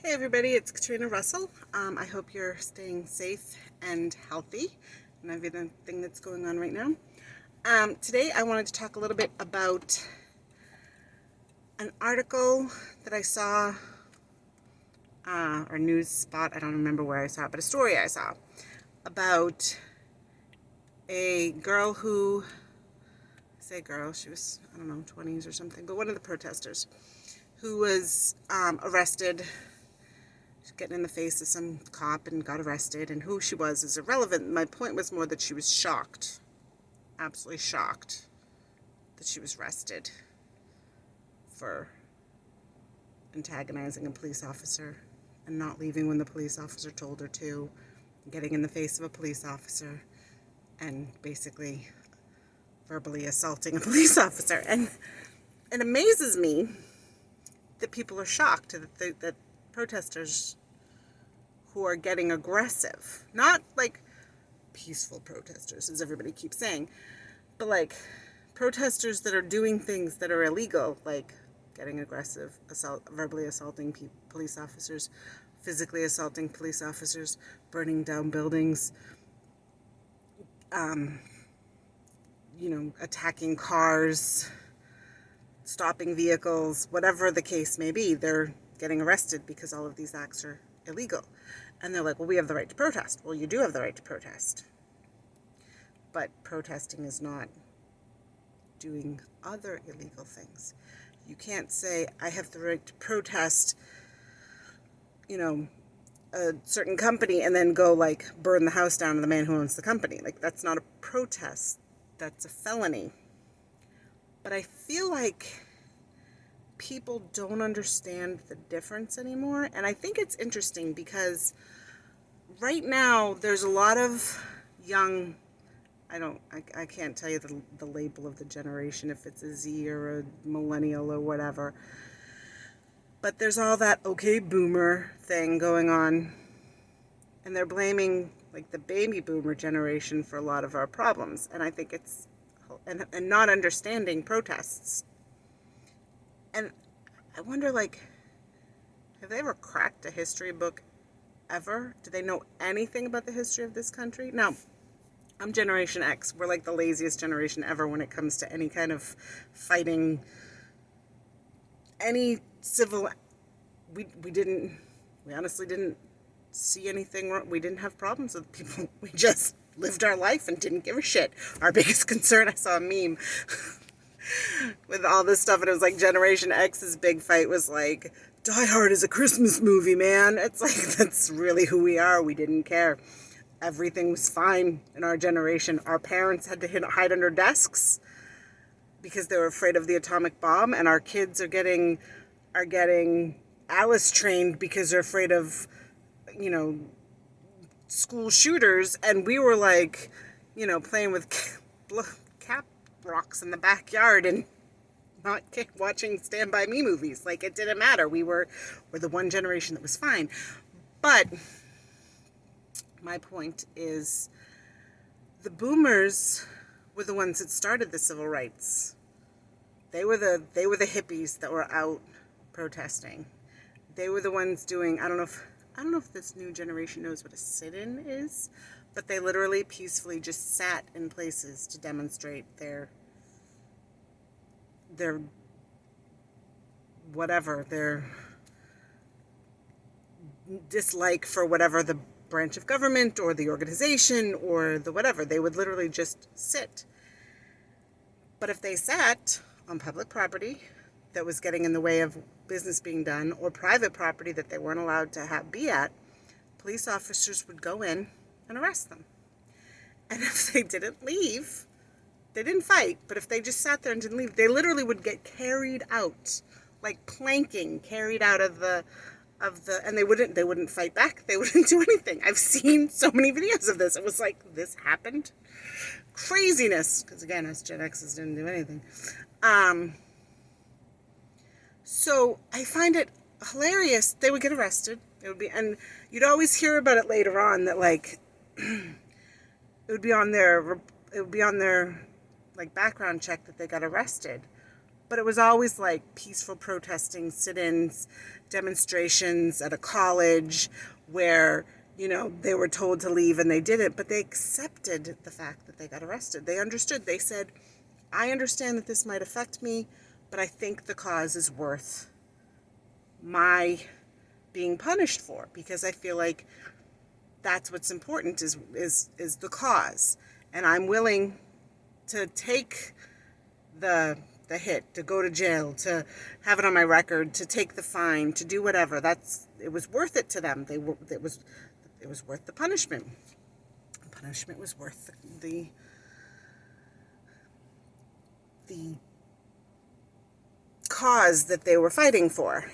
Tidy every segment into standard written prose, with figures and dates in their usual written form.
Hey everybody, it's Katrina Russell. I hope you're staying safe and healthy and everything that's going on right now. Today I wanted to talk a little bit about an article that I saw, or news spot, I don't remember where I saw it, but a story I saw about a girl who, she was, I don't know, 20s or something, but one of the protesters who was arrested, getting in the face of some cop and got arrested, and who she was is irrelevant. My point was more that she was shocked, absolutely shocked, that she was arrested for antagonizing a police officer and not leaving when the police officer told her to, getting in the face of a police officer and basically verbally assaulting a police officer. And it amazes me that people are shocked that protesters who are getting aggressive, not like peaceful protesters, as everybody keeps saying, but like protesters that are doing things that are illegal, like getting aggressive, verbally assaulting police officers, physically assaulting police officers, burning down buildings, attacking cars, stopping vehicles, whatever the case may be. They're getting arrested because all of these acts are illegal. And they're like, well, we have the right to protest. Well, you do have the right to protest. But protesting is not doing other illegal things. You can't say, I have the right to protest, a certain company and then go like burn the house down to the man who owns the company. Like, that's not a protest. That's a felony. But I feel like people don't understand the difference anymore. And I think it's interesting because right now there's a lot of young, I can't tell you the label of the generation, if it's a Z or a millennial or whatever, but there's all that okay boomer thing going on, and they're blaming like the baby boomer generation for a lot of our problems. And I think it's and not understanding protests. And I wonder, like, have they ever cracked a history book ever? Do they know anything about the history of this country? Now, I'm Generation X. We're like the laziest generation ever when it comes to any kind of fighting, any civil. We honestly didn't see anything wrong. We didn't have problems with people. We just lived our life and didn't give a shit. Our biggest concern, I saw a meme with all this stuff, and it was like Generation X's big fight was like, Die Hard is a Christmas movie, man. It's like, that's really who we are. We didn't care. Everything was fine in our generation. Our parents had to hide under desks because they were afraid of the atomic bomb, and our kids are getting Alice trained because they're afraid of, school shooters. And we were like, playing with cap rocks in the backyard and not watching Stand By Me movies. Like, it didn't matter. We're the one generation that was fine. But my point is, the boomers were the ones that started the civil rights. They were the hippies that were out protesting. They were the ones doing, I don't know if this new generation knows what a sit-in is, but they literally peacefully just sat in places to demonstrate their dislike for whatever the branch of government or the organization or the whatever. They would literally just sit. But if they sat on public property that was getting in the way of business being done, or private property that they weren't allowed to be at, police officers would go in and arrest them. And if they didn't leave, they didn't fight, but if they just sat there and didn't leave, they literally would get carried out, like planking, carried out of the, and they wouldn't fight back. They wouldn't do anything. I've seen so many videos of this. It was like, this happened? Craziness. Because again, us Gen X's didn't do anything. So I find it hilarious. They would get arrested. And you'd always hear about it later on that like, it would be on their like background check that they got arrested. But it was always like peaceful protesting, sit-ins, demonstrations at a college where, they were told to leave and they didn't, but they accepted the fact that they got arrested. They understood. They said, I understand that this might affect me, but I think the cause is worth my being punished for, because I feel like that's what's important is the cause. And I'm willing to take the hit, to go to jail, to have it on my record, to take the fine, to do whatever. It was worth it to them. It was worth the punishment. The punishment was worth the cause that they were fighting for.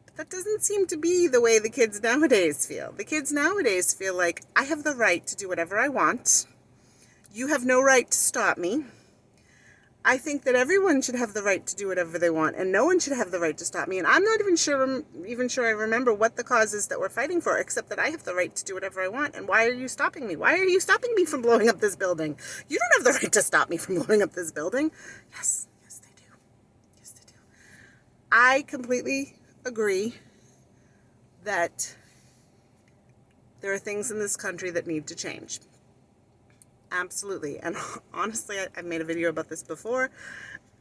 But that doesn't seem to be the way the kids nowadays feel. The kids nowadays feel like, I have the right to do whatever I want. You have no right to stop me. I think that everyone should have the right to do whatever they want, and no one should have the right to stop me. And I'm not even sure I remember what the cause is that we're fighting for, except that I have the right to do whatever I want. And why are you stopping me? Why are you stopping me from blowing up this building? You don't have the right to stop me from blowing up this building. Yes, they do. Yes, they do. I completely agree that there are things in this country that need to change. Absolutely. And honestly, I've made a video about this before.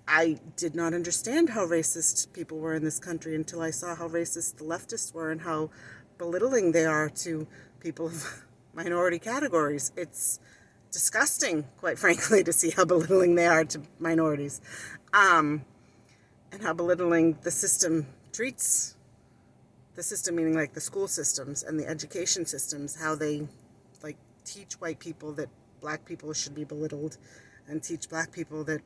I did not understand how racist people were in this country until I saw how racist the leftists were and how belittling they are to people of minority categories. It's disgusting, quite frankly, to see how belittling they are to minorities. And how belittling the system treats the system, meaning like the school systems and the education systems, how they like teach white people that black people should be belittled and teach black people that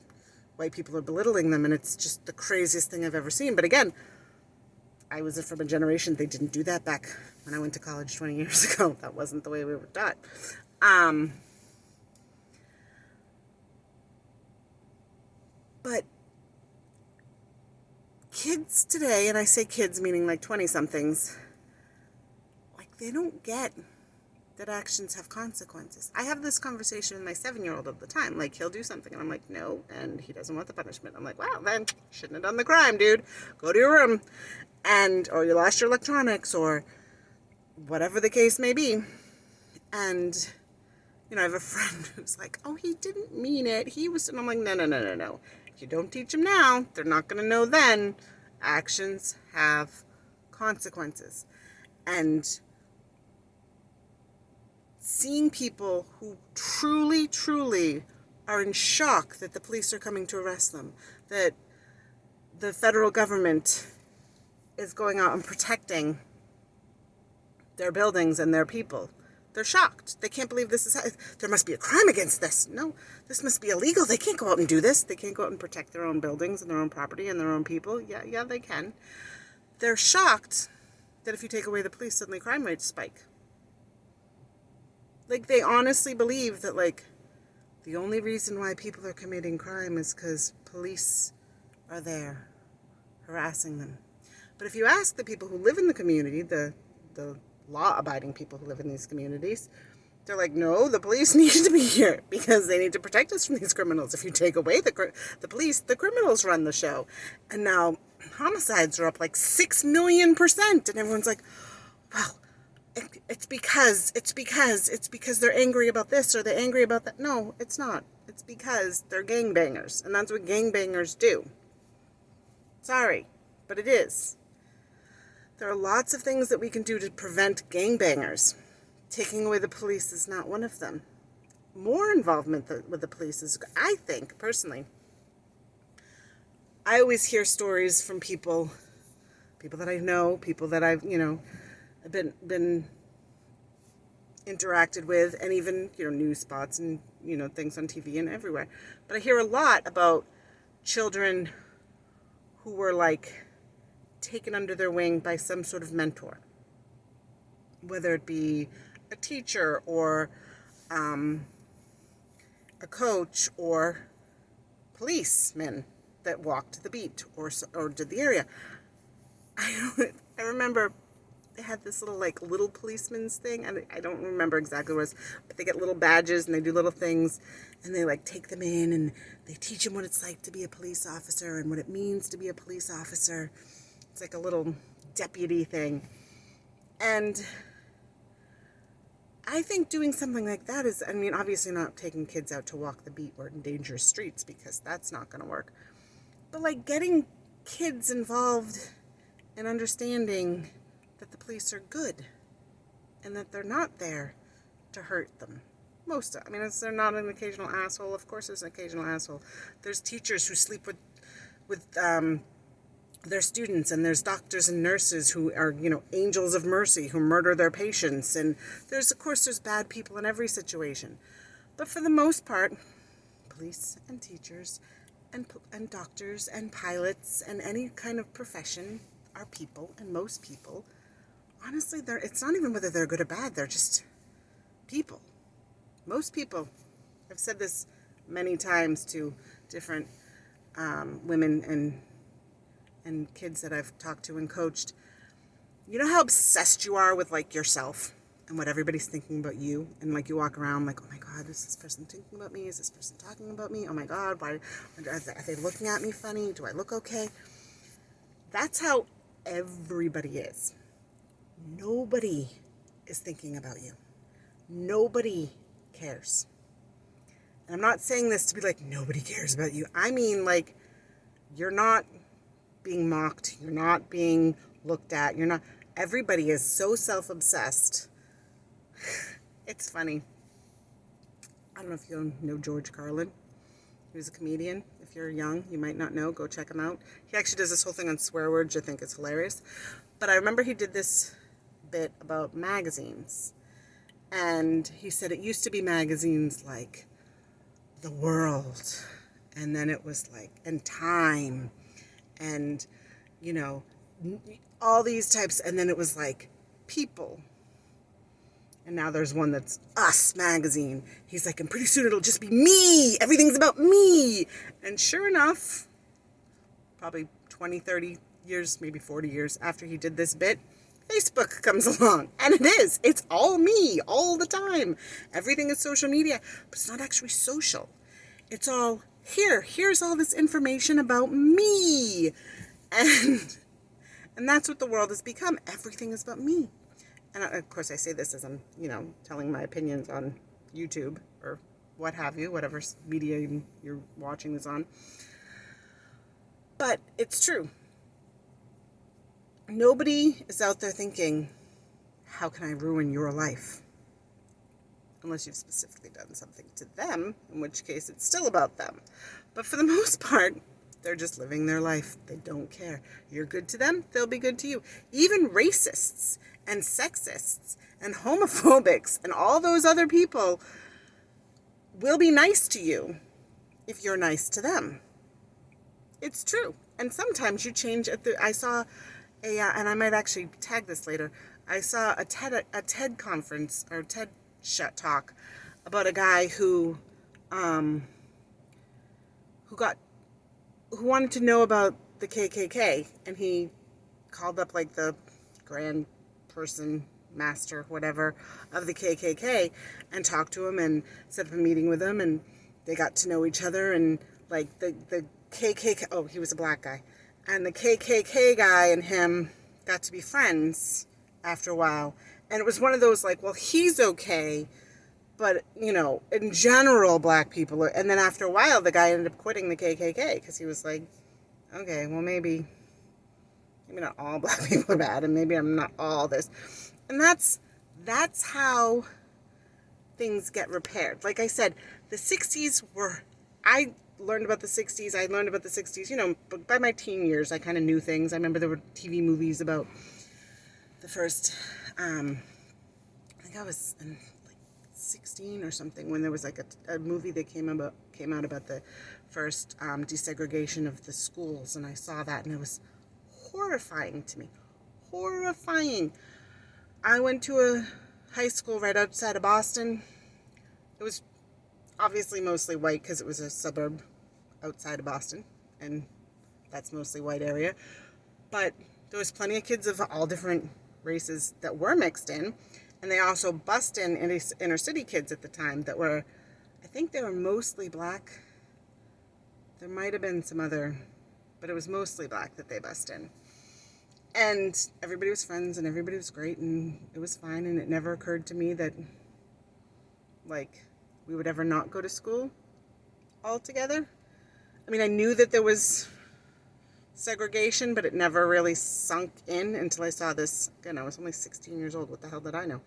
white people are belittling them. And it's just the craziest thing I've ever seen. But again, I was from a generation, they didn't do that back when I went to college 20 years ago. That wasn't the way we were taught. But kids today, and I say kids meaning like 20-somethings, like they don't get that actions have consequences. I have this conversation with my 7-year-old all the time. Like, he'll do something, and I'm like, no, and he doesn't want the punishment. I'm like, well, then, shouldn't have done the crime, dude. Go to your room. Or you lost your electronics, or whatever the case may be. And, I have a friend who's like, oh, he didn't mean it. And I'm like, no. If you don't teach them now, they're not going to know then. Actions have consequences. And seeing people who truly are in shock that the police are coming to arrest them, that the federal government is going out and protecting their buildings and their people. They're shocked. They can't believe this is... There must be a crime against this. No, this must be illegal. They can't go out and do this. They can't go out and protect their own buildings and their own property and their own people. Yeah, they can. They're shocked that if you take away the police, suddenly crime rates spike. Like, they honestly believe that, like, the only reason why people are committing crime is because police are there harassing them. But if you ask the people who live in the community, the law-abiding people who live in these communities, they're like, no, the police need to be here because they need to protect us from these criminals. If you take away the police, the criminals run the show. And now homicides are up like 6 million %. And everyone's like, well, it's because they're angry about this or they're angry about that. No, it's not. It's because they're gangbangers. And that's what gangbangers do. Sorry, but it is. There are lots of things that we can do to prevent gangbangers. Taking away the police is not one of them. More involvement with the police is, I think, personally. I always hear stories from people that I know, people that I've, been interacted with, and even, news spots and, things on TV and everywhere. But I hear a lot about children who were, like, taken under their wing by some sort of mentor, whether it be a teacher or a coach or policemen that walked the beat or did the area. I remember had this little, like, little policeman's thing. I don't remember exactly what it was, but they get little badges and they do little things, and they, like, take them in and they teach them what it's like to be a police officer and what it means to be a police officer. It's like a little deputy thing. And I think doing something like that is, I mean, obviously not taking kids out to walk the beat or in dangerous streets, because that's not going to work. But, like, getting kids involved in understanding that the police are good and that they're not there to hurt them. I mean, is there not an occasional asshole? Of course there's an occasional asshole. There's teachers who sleep with their students, and there's doctors and nurses who are, angels of mercy, who murder their patients. And there's bad people in every situation. But for the most part, police and teachers and doctors and pilots and any kind of profession are people, and most people, honestly, it's not even whether they're good or bad, they're just people. Most people, I've said this many times to different women and kids that I've talked to and coached. You know how obsessed you are with, like, yourself and what everybody's thinking about you, and, like, you walk around like, oh my God, is this person thinking about me? Is this person talking about me? Oh my God, why are they looking at me funny? Do I look okay? That's how everybody is. Nobody is thinking about you. Nobody cares. And I'm not saying this to be like, nobody cares about you. I mean, like, you're not being mocked. You're not being looked at. Everybody is so self-obsessed. It's funny. I don't know if you know George Carlin. He was a comedian. If you're young, you might not know. Go check him out. He actually does this whole thing on swear words. I think it's hilarious. But I remember he did this bit about magazines. And he said it used to be magazines like The World. And then it was like, and Time. And, all these types. And then it was like People. And now there's one that's Us magazine. He's like, and pretty soon it'll just be me. Everything's about me. And sure enough, probably 20, 30 years, maybe 40 years after he did this bit, Facebook comes along. And it is. It's all me all the time. Everything is social media. But it's not actually social. It's all here. Here's all this information about me. And that's what the world has become. Everything is about me. And of course I say this as I'm, telling my opinions on YouTube or what have you, whatever media you're watching this on. But it's true. Nobody is out there thinking, how can I ruin your life? Unless you've specifically done something to them, in which case it's still about them. But for the most part, they're just living their life. They don't care. You're good to them, they'll be good to you. Even racists and sexists and homophobics and all those other people will be nice to you if you're nice to them. It's true. And sometimes you change I saw and I might actually tag this later. I saw a TED conference or TED talk about a guy who wanted to know about the KKK, and he called up like the grand person, master, whatever, of the KKK, and talked to him and set up a meeting with him, and they got to know each other, and like the KKK, oh, he was a black guy, and the KKK guy and him got to be friends after a while, and it was one of those like, well, he's okay, but, in general, black people are, and then after a while, the guy ended up quitting the KKK, because he was like, okay, well, maybe not all black people are bad, and maybe I'm not all this. And that's how things get repaired. Like I said, the 60s I learned about the 60s, but by my teen years, I kind of knew things. I remember there were TV movies about the first, I think I was in 16 or something, when there was like a movie that came out about the first desegregation of the schools, and I saw that, and it was horrifying to me. Horrifying. I went to a high school right outside of Boston. It was obviously mostly white because it was a suburb outside of Boston, and that's mostly white area, but there was plenty of kids of all different races that were mixed in. And they also bussed in inner city kids at the time that were, I think they were mostly black. There might have been some other, but it was mostly black that they bussed in. And everybody was friends and everybody was great and it was fine. And it never occurred to me that, like, we would ever not go to school all together. I mean, I knew that there was segregation, but it never really sunk in until I saw this. Again, I was only 16 years old. What the hell did I know?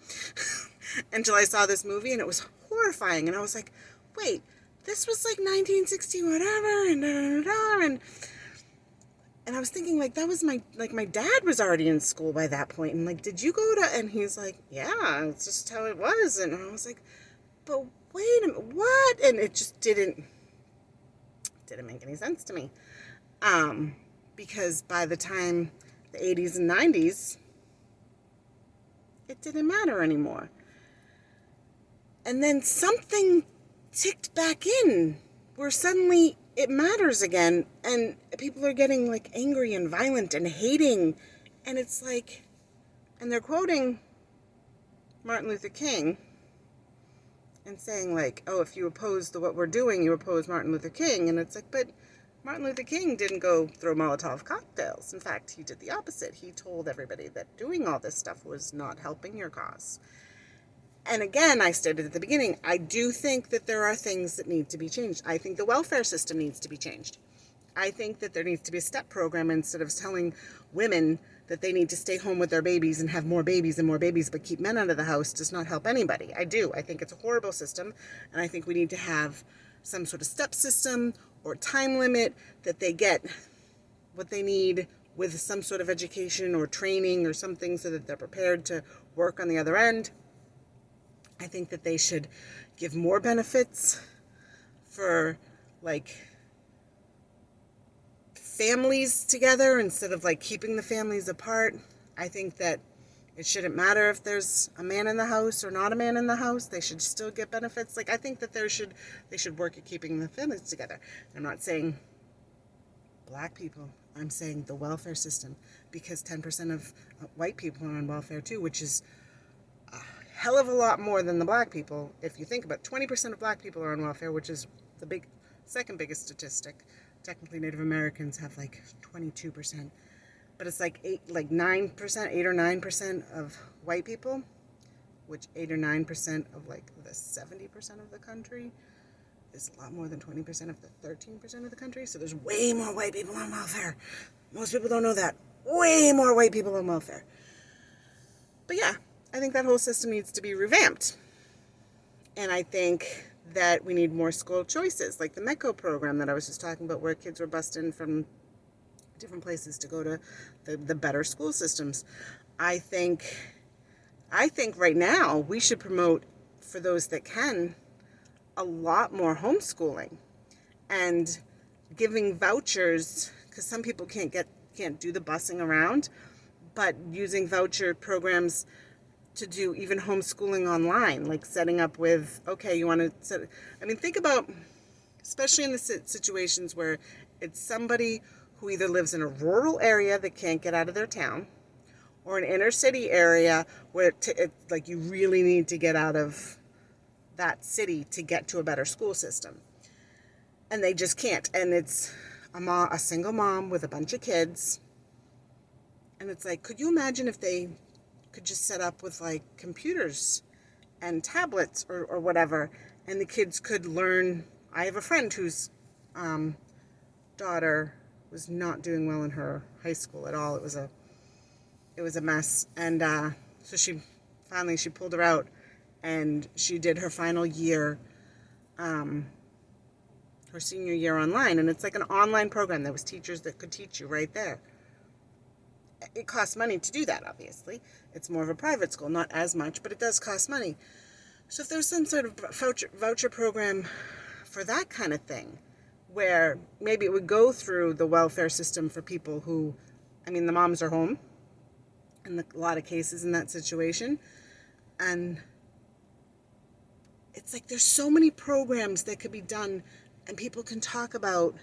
Until I saw this movie, and it was horrifying. And I was like, wait, this was like 1960 whatever, and and I was thinking, like, that was my dad was already in school by that point. And like, did you go to, and he's like, yeah, it's just how it was. And I was like, but wait a minute, what? And it just didn't make any sense to me. Because by the time the 80s and 90s, it didn't matter anymore. And then something ticked back in where suddenly it matters again, and people are getting like angry and violent and hating, and it's like, and they're quoting Martin Luther King and saying like, oh, if you oppose what we're doing, you oppose Martin Luther King. And it's like, but Martin Luther King didn't go throw Molotov cocktails. In fact, he did the opposite. He told everybody that doing all this stuff was not helping your cause. And again, I stated at the beginning, I do think that there are things that need to be changed. I think the welfare system needs to be changed. I think that there needs to be a step program instead of telling women that they need to stay home with their babies and have more babies and more babies, but keep men out of the house does not help anybody. I do. I think it's a horrible system, and I think we need to have some sort of step system or time limit that they get what they need with some sort of education or training or something so that they're prepared to work on the other end. I think that they should give more benefits for like families together instead of like keeping the families apart. I think that it shouldn't matter if there's a man in the house or not a man in the house. They should still get benefits. Like, I think that they should work at keeping the families together. I'm not saying black people. I'm saying the welfare system, because 10% of white people are on welfare too, which is a hell of a lot more than the black people. If you think about it, 20% of black people are on welfare, which is the second biggest statistic. Technically, Native Americans have like 22%. But it's like 8 or 9% of white people, which 8 or 9% of like the 70% of the country is a lot more than 20% of the 13% of the country. So there's way more white people on welfare. Most people don't know that. Way more white people on welfare. But yeah, I think that whole system needs to be revamped. And I think that we need more school choices, like the MECO program that I was just talking about, where kids were bussed in from different places to go to the better school systems. I think right now we should promote, for those that can, a lot more homeschooling and giving vouchers, because some people can't do the busing around, but using voucher programs to do even homeschooling online, like setting up with, okay, you want to set, I mean, think about, especially in the situations where it's somebody who either lives in a rural area that can't get out of their town, or an inner city area where like you really need to get out of that city to get to a better school system, and they just can't. And it's a single mom with a bunch of kids, and it's like, could you imagine if they could just set up with like computers and tablets or whatever, and the kids could learn. I have a friend whose daughter was not doing well in her high school at all. It was a mess. And so she pulled her out, and she did her final year, her senior year online. And it's like an online program. There was teachers that could teach you right there. It costs money to do that, obviously. It's more of a private school, not as much, but it does cost money. So if there's some sort of voucher program for that kind of thing, where maybe it would go through the welfare system for people who, I mean, the moms are home in a lot of cases in that situation. And it's like there's so many programs that could be done and people can talk about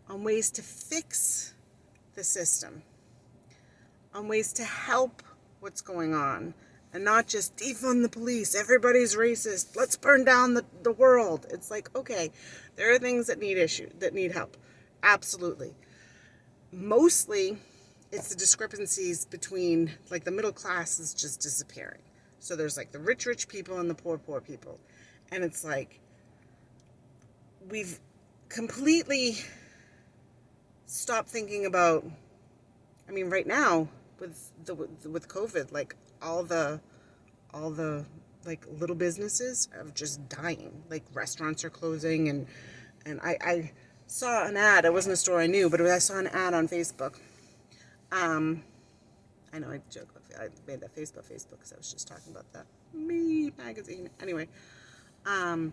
on ways to fix the system, on ways to help what's going on. And not just defund the police, everybody's racist, let's burn down the world. It's like, okay, there are things that need help. Absolutely. Mostly, it's the discrepancies between, like, the middle class is just disappearing. So there's, like, the rich people and the poor people. And it's like, we've completely stopped thinking about, I mean, right now, with COVID, like, all the like, little businesses are just dying. Like, restaurants are closing, and I saw an ad. It wasn't a store I knew, but I saw an ad on Facebook. I know I joke. I made that Facebook because I was just talking about that magazine. Anyway, so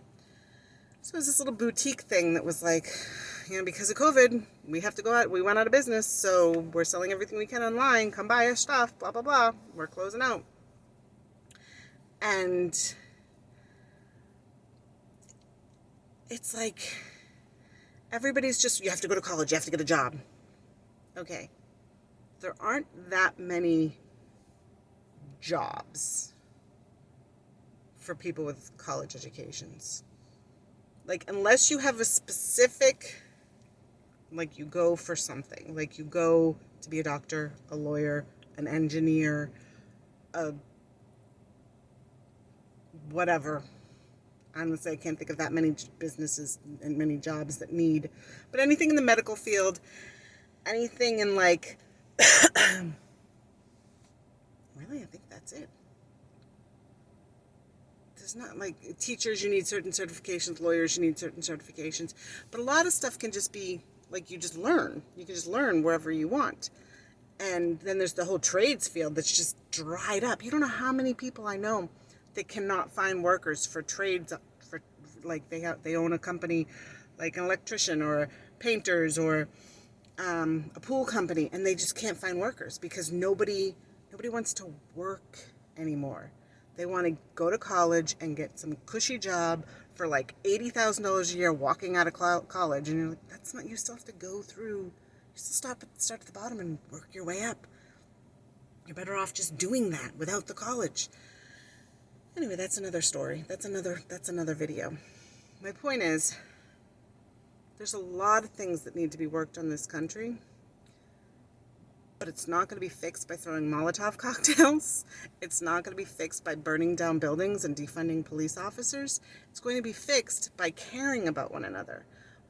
it was this little boutique thing that was like, because of COVID, we have to go out. We went out of business, so we're selling everything we can online. Come buy our stuff. Blah blah blah. We're closing out, and it's like, everybody's just, you have to go to college, you have to get a job. Okay. There aren't that many jobs for people with college educations. Like, unless you have a specific, like, you go for something. Like, you go to be a doctor, a lawyer, an engineer, a whatever. Honestly, I can't think of that many businesses and many jobs that need. But anything in the medical field, anything in, like, really, I think that's it. There's not, like, teachers, you need certain certifications, lawyers, you need certain certifications. But a lot of stuff can just be, like, you just learn. You can just learn wherever you want. And then there's the whole trades field that's just dried up. You don't know how many people I know that cannot find workers for trades, for, like, they own a company, like an electrician or painters or a pool company, and they just can't find workers because nobody wants to work anymore. They want to go to college and get some cushy job for like $80,000 a year walking out of college, and you're like, that's not, you still have to go through, you still start at the bottom and work your way up. You're better off just doing that without the college. Anyway, that's another story. That's another video. My point is, there's a lot of things that need to be worked on in this country, but it's not going to be fixed by throwing Molotov cocktails. It's not going to be fixed by burning down buildings and defunding police officers. It's going to be fixed by caring about one another,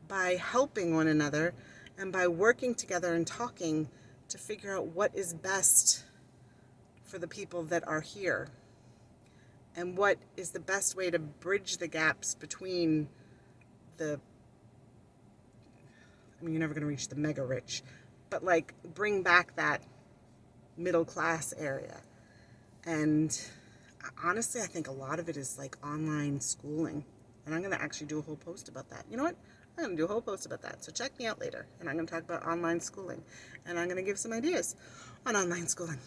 by helping one another, and by working together and talking to figure out what is best for the people that are here, and what is the best way to bridge the gaps between the, I mean, you're never going to reach the mega rich, but, like, bring back that middle class area. And honestly, I think a lot of it is, like, online schooling. And I'm going to actually do a whole post about that. You know what? I'm going to do a whole post about that. So check me out later. And I'm going to talk about online schooling. And I'm going to give some ideas on online schooling.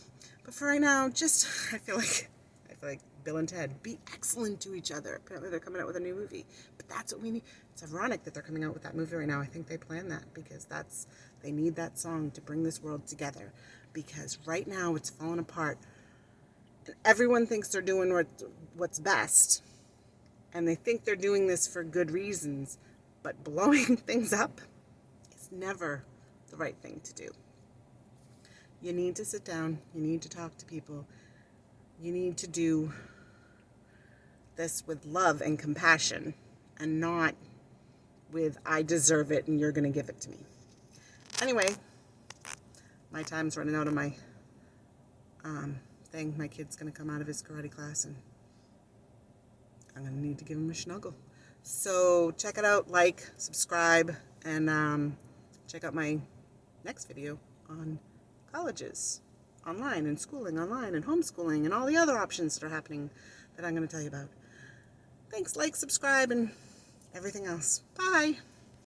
But for right now, just, I feel like Bill and Ted, be excellent to each other. Apparently they're coming out with a new movie. But that's what we need. It's ironic that they're coming out with that movie right now. I think they planned that because they need that song to bring this world together. Because right now it's falling apart. And everyone thinks they're doing what's best. And they think they're doing this for good reasons. But blowing things up is never the right thing to do. You need to sit down. You need to talk to people. You need to do this with love and compassion, and not with, I deserve it and you're going to give it to me. Anyway, my time's running out of my thing. My kid's going to come out of his karate class, and I'm going to need to give him a snuggle. So check it out, like, subscribe, and check out my next video on colleges online, and schooling online, and homeschooling, and all the other options that are happening that I'm going to tell you about. Thanks, like, subscribe, and everything else. Bye.